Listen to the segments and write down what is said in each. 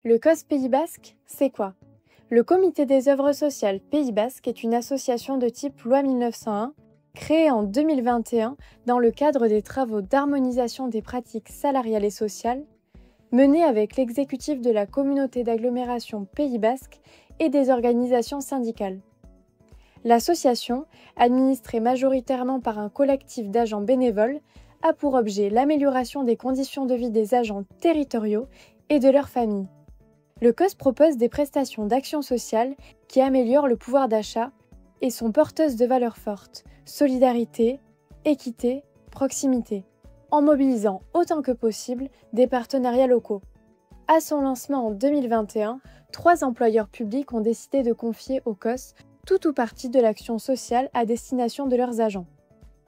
Le COS Pays Basque, c'est quoi? Le Comité des œuvres sociales Pays Basque est une association de type loi 1901, créée en 2021 dans le cadre des travaux d'harmonisation des pratiques salariales et sociales, menés avec l'exécutif de la communauté d'agglomération Pays Basque et des organisations syndicales. L'association, administrée majoritairement par un collectif d'agents bénévoles, a pour objet l'amélioration des conditions de vie des agents territoriaux et de leurs familles. Le COS propose des prestations d'action sociale qui améliorent le pouvoir d'achat et sont porteuses de valeurs fortes, solidarité, équité, proximité, en mobilisant autant que possible des partenariats locaux. À son lancement en 2021, 3 employeurs publics ont décidé de confier au COS tout ou partie de l'action sociale à destination de leurs agents.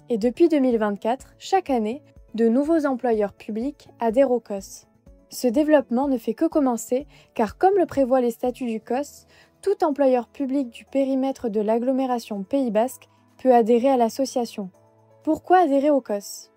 Et depuis 2024, chaque année, de nouveaux employeurs publics adhèrent au COS. Ce développement ne fait que commencer car, comme le prévoient les statuts du COS, tout employeur public du périmètre de l'agglomération Pays Basque peut adhérer à l'association. Pourquoi adhérer au COS?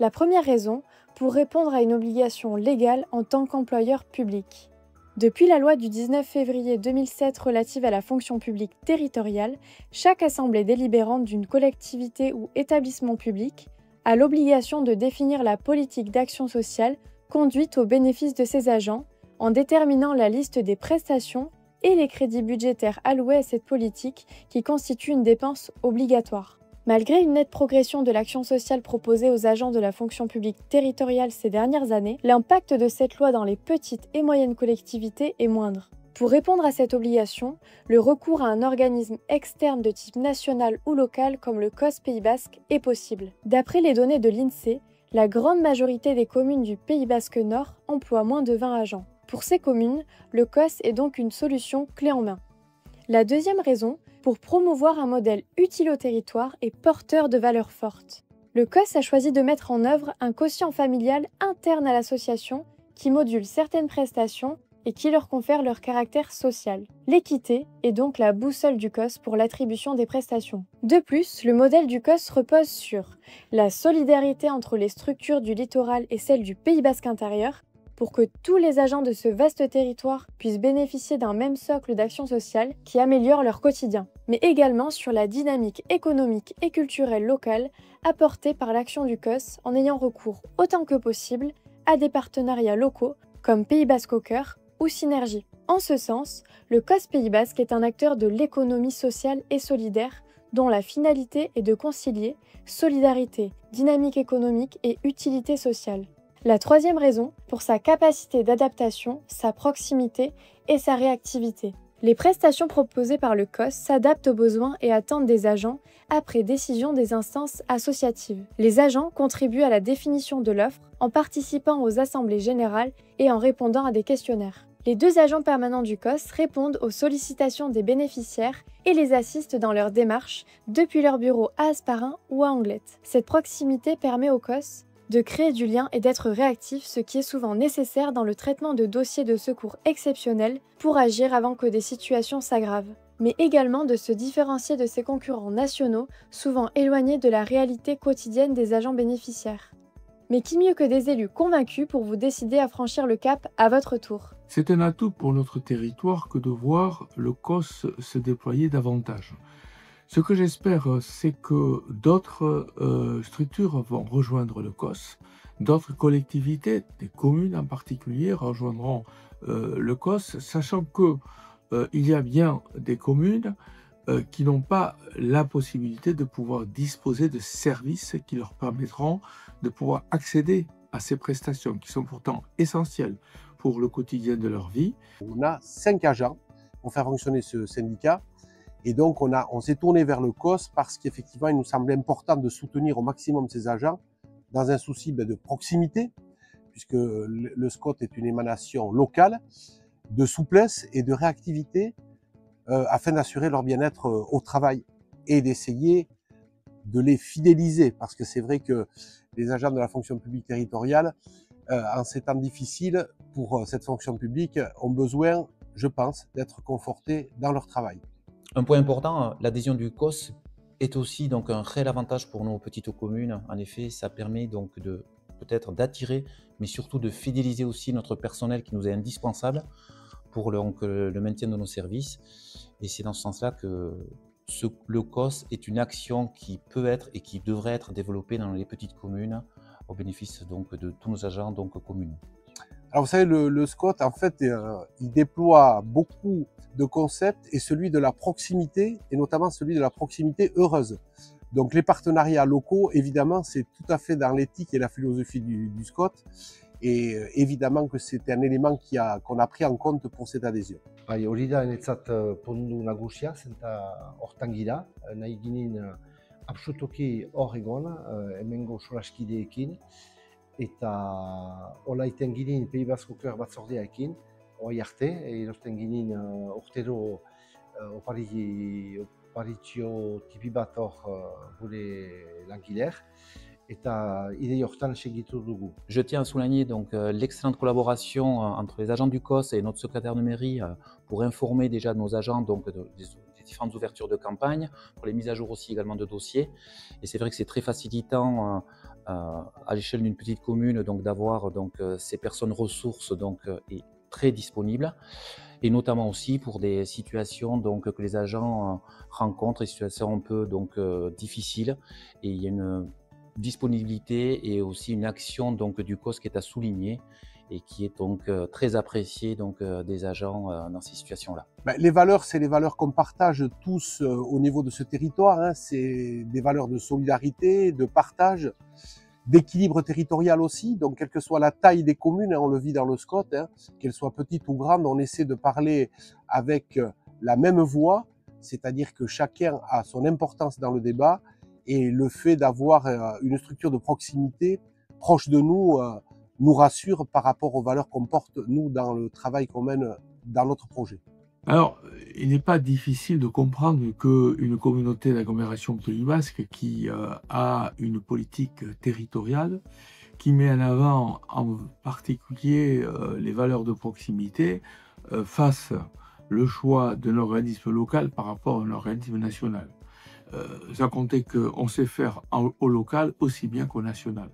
La première raison, pour répondre à une obligation légale en tant qu'employeur public. Depuis la loi du 19 février 2007 relative à la fonction publique territoriale, chaque assemblée délibérante d'une collectivité ou établissement public a l'obligation de définir la politique d'action sociale conduite au bénéfice de ses agents en déterminant la liste des prestations et les crédits budgétaires alloués à cette politique qui constitue une dépense obligatoire. Malgré une nette progression de l'action sociale proposée aux agents de la fonction publique territoriale ces dernières années, l'impact de cette loi dans les petites et moyennes collectivités est moindre. Pour répondre à cette obligation, le recours à un organisme externe de type national ou local comme le COS Pays Basque est possible. D'après les données de l'INSEE, la grande majorité des communes du Pays Basque Nord emploient moins de 20 agents. Pour ces communes, le COS est donc une solution clé en main. La deuxième raison, pour promouvoir un modèle utile au territoire et porteur de valeurs fortes. Le COS a choisi de mettre en œuvre un quotient familial interne à l'association qui module certaines prestations et qui leur confère leur caractère social. L'équité est donc la boussole du COS pour l'attribution des prestations. De plus, le modèle du COS repose sur la solidarité entre les structures du littoral et celles du Pays Basque intérieur, pour que tous les agents de ce vaste territoire puissent bénéficier d'un même socle d'action sociale qui améliore leur quotidien, mais également sur la dynamique économique et culturelle locale apportée par l'action du COS en ayant recours autant que possible à des partenariats locaux comme Pays Basque au cœur ou Synergie. En ce sens, le COS Pays Basque est un acteur de l'économie sociale et solidaire dont la finalité est de concilier solidarité, dynamique économique et utilité sociale. La troisième raison, pour sa capacité d'adaptation, sa proximité et sa réactivité. Les prestations proposées par le COS s'adaptent aux besoins et attentes des agents après décision des instances associatives. Les agents contribuent à la définition de l'offre en participant aux assemblées générales et en répondant à des questionnaires. Les 2 agents permanents du COS répondent aux sollicitations des bénéficiaires et les assistent dans leurs démarches depuis leur bureau à Hasparren ou à Anglet. Cette proximité permet au COS de créer du lien et d'être réactif, ce qui est souvent nécessaire dans le traitement de dossiers de secours exceptionnels pour agir avant que des situations s'aggravent, mais également de se différencier de ses concurrents nationaux, souvent éloignés de la réalité quotidienne des agents bénéficiaires. Mais qui mieux que des élus convaincus pour vous décider à franchir le cap à votre tour? C'est un atout pour notre territoire que de voir le COS se déployer davantage. Ce que j'espère, c'est que d'autres structures vont rejoindre le COS, d'autres collectivités, des communes en particulier, rejoindront le COS, sachant qu'il y a bien des communes qui n'ont pas la possibilité de pouvoir disposer de services qui leur permettront de pouvoir accéder à ces prestations qui sont pourtant essentielles pour le quotidien de leur vie. On a 5 agents pour faire fonctionner ce syndicat. Et donc, on s'est tourné vers le COS parce qu'effectivement, il nous semblait important de soutenir au maximum ces agents dans un souci de proximité, puisque le SCOT est une émanation locale, de souplesse et de réactivité afin d'assurer leur bien-être au travail et d'essayer de les fidéliser. Parce que c'est vrai que les agents de la fonction publique territoriale, en ces temps difficiles pour cette fonction publique, ont besoin, je pense, d'être confortés dans leur travail. Un point important, l'adhésion du COS est aussi donc un réel avantage pour nos petites communes. En effet, ça permet donc de peut-être d'attirer, mais surtout de fidéliser aussi notre personnel qui nous est indispensable pour le maintien de nos services. Et c'est dans ce sens-là que le COS est une action qui peut être et qui devrait être développée dans les petites communes au bénéfice donc de tous nos agents donc communes. Alors vous savez, le SCOT, en fait, il déploie beaucoup de concepts et celui de la proximité, et notamment celui de la proximité heureuse. Donc les partenariats locaux, évidemment, c'est tout à fait dans l'éthique et la philosophie du SCOT. Et évidemment que c'est un élément qu'on a pris en compte pour cette adhésion. Bai, hori da niretzat pondu nagusia, zenta hortan gira, nahi ginen absolutoki hor egon, hemengo solaskideekin, eta hola iten ginen Pays Basque Kör batzordearekin, hori arte, erosten ginen urtero oparitxo tipi bat hor gure langiler, eta idei hortan segitu dugu. Je tiens à souligner donc l'excellente collaboration entre les agents du COS et notre secrétaire de mairie pour informer déjà nos agents donc des différentes ouvertures de campagne, pour les mises à jour aussi également de dossiers. Et c'est vrai que c'est très facilitant à l'échelle d'une petite commune donc d'avoir donc ces personnes ressources donc et très disponibles, et notamment aussi pour des situations donc que les agents rencontrent, des situations un peu donc difficiles, et il y a une disponibilité et aussi une action donc du COS qui est à souligner et qui est donc très appréciée donc des agents dans ces situations-là. Les valeurs, c'est les valeurs qu'on partage tous au niveau de ce territoire, hein. C'est des valeurs de solidarité, de partage, d'équilibre territorial aussi. Donc quelle que soit la taille des communes, hein, on le vit dans le SCOT, hein, qu'elles soient petites ou grandes, on essaie de parler avec la même voix, c'est-à-dire que chacun a son importance dans le débat. Et le fait d'avoir une structure de proximité proche de nous nous rassure par rapport aux valeurs qu'on porte, nous, dans le travail qu'on mène dans notre projet. Alors, il n'est pas difficile de comprendre qu'une communauté d'agglomération Pays Basque qui a une politique territoriale, qui met en avant en particulier les valeurs de proximité, fasse le choix d'un organisme local par rapport à un organisme national. Sans compter qu'on sait faire au local aussi bien qu'au national.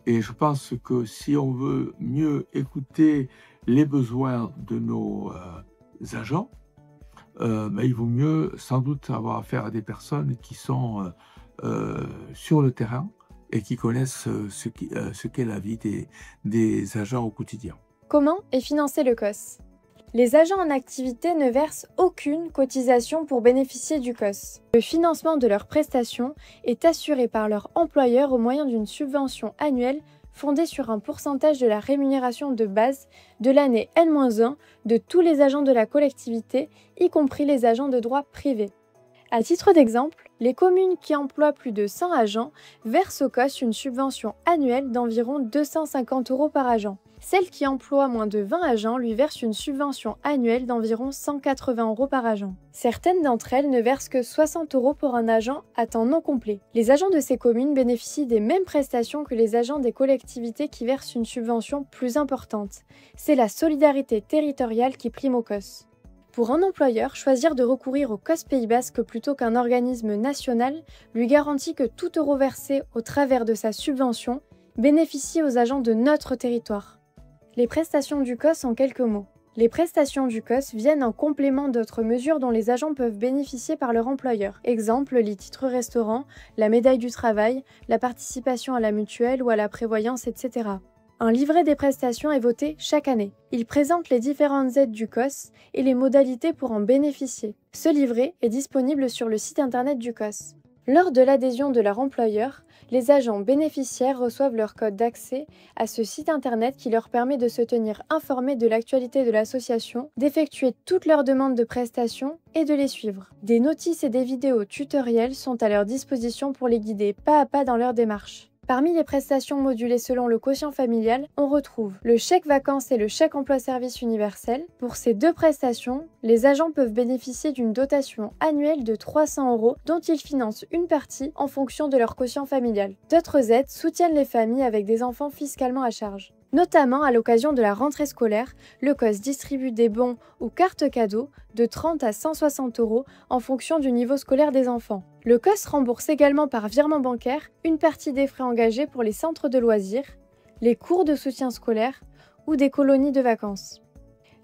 Et je pense que si on veut mieux écouter les besoins de nos agents, il vaut mieux sans doute avoir affaire à des personnes qui sont sur le terrain et qui connaissent ce qu'est la vie des agents au quotidien. Comment est financé le COS ? Les agents en activité ne versent aucune cotisation pour bénéficier du COS. Le financement de leurs prestations est assuré par leur employeur au moyen d'une subvention annuelle fondée sur un pourcentage de la rémunération de base de l'année N-1 de tous les agents de la collectivité, y compris les agents de droit privé. À titre d'exemple, les communes qui emploient plus de 100 agents versent au COS une subvention annuelle d'environ 250 € par agent. Celles qui emploient moins de 20 agents lui versent une subvention annuelle d'environ 180 € par agent. Certaines d'entre elles ne versent que 60 € pour un agent à temps non complet. Les agents de ces communes bénéficient des mêmes prestations que les agents des collectivités qui versent une subvention plus importante. C'est la solidarité territoriale qui prime au COS. Pour un employeur, choisir de recourir au COS Pays Basque plutôt qu'un organisme national lui garantit que tout euro versé au travers de sa subvention bénéficie aux agents de notre territoire. Les prestations du COS en quelques mots. Les prestations du COS viennent en complément d'autres mesures dont les agents peuvent bénéficier par leur employeur. Exemple, les titres restaurants, la médaille du travail, la participation à la mutuelle ou à la prévoyance, etc. Un livret des prestations est voté chaque année. Il présente les différentes aides du COS et les modalités pour en bénéficier. Ce livret est disponible sur le site internet du COS. Lors de l'adhésion de leur employeur, les agents bénéficiaires reçoivent leur code d'accès à ce site internet qui leur permet de se tenir informés de l'actualité de l'association, d'effectuer toutes leurs demandes de prestations et de les suivre. Des notices et des vidéos tutoriels sont à leur disposition pour les guider pas à pas dans leur démarche. Parmi les prestations modulées selon le quotient familial, on retrouve le chèque vacances et le chèque emploi-service universel. Pour ces deux prestations, les agents peuvent bénéficier d'une dotation annuelle de 300 € dont ils financent une partie en fonction de leur quotient familial. D'autres aides soutiennent les familles avec des enfants fiscalement à charge. Notamment à l'occasion de la rentrée scolaire, le COS distribue des bons ou cartes cadeaux de 30 à 160 € en fonction du niveau scolaire des enfants. Le COS rembourse également par virement bancaire une partie des frais engagés pour les centres de loisirs, les cours de soutien scolaire ou des colonies de vacances.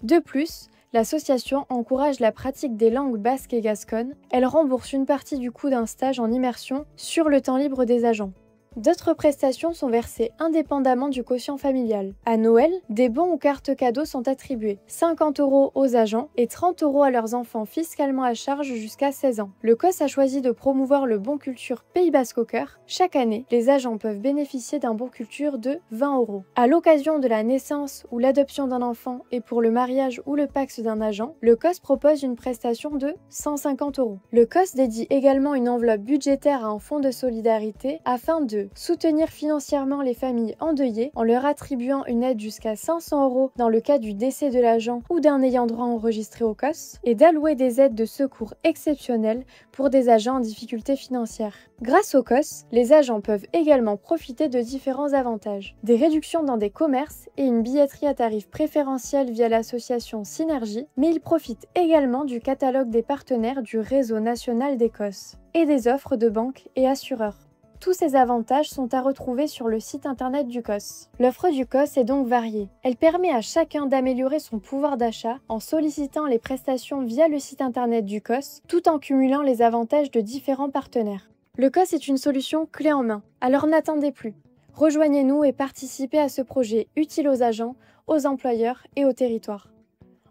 De plus, l'association encourage la pratique des langues basques et gasconnes. Elle rembourse une partie du coût d'un stage en immersion sur le temps libre des agents. D'autres prestations sont versées indépendamment du quotient familial. À Noël, des bons ou cartes cadeaux sont attribués, 50 € aux agents et 30 € à leurs enfants fiscalement à charge jusqu'à 16 ans. Le COS a choisi de promouvoir le bon culture Pays Basque au cœur. Chaque année, les agents peuvent bénéficier d'un bon culture de 20 €. À l'occasion de la naissance ou l'adoption d'un enfant et pour le mariage ou le PACS d'un agent, le COS propose une prestation de 150 €. Le COS dédie également une enveloppe budgétaire à un fonds de solidarité afin de soutenir financièrement les familles endeuillées en leur attribuant une aide jusqu'à 500 € dans le cas du décès de l'agent ou d'un ayant droit enregistré au COS, et d'allouer des aides de secours exceptionnelles pour des agents en difficulté financière. Grâce au COS, les agents peuvent également profiter de différents avantages. Des réductions dans des commerces et une billetterie à tarif préférentiel via l'association Synergie, mais ils profitent également du catalogue des partenaires du réseau national des COS et des offres de banques et assureurs. Tous ces avantages sont à retrouver sur le site internet du COS. L'offre du COS est donc variée. Elle permet à chacun d'améliorer son pouvoir d'achat en sollicitant les prestations via le site internet du COS, tout en cumulant les avantages de différents partenaires. Le COS est une solution clé en main, alors n'attendez plus. Rejoignez-nous et participez à ce projet utile aux agents, aux employeurs et au territoire.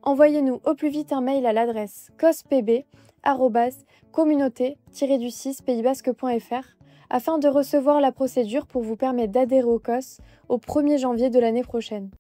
Envoyez-nous au plus vite un mail à l'adresse cospb@communauté-du6paysbasque.fr afin de recevoir la procédure pour vous permettre d'adhérer au COS au 1er janvier de l'année prochaine.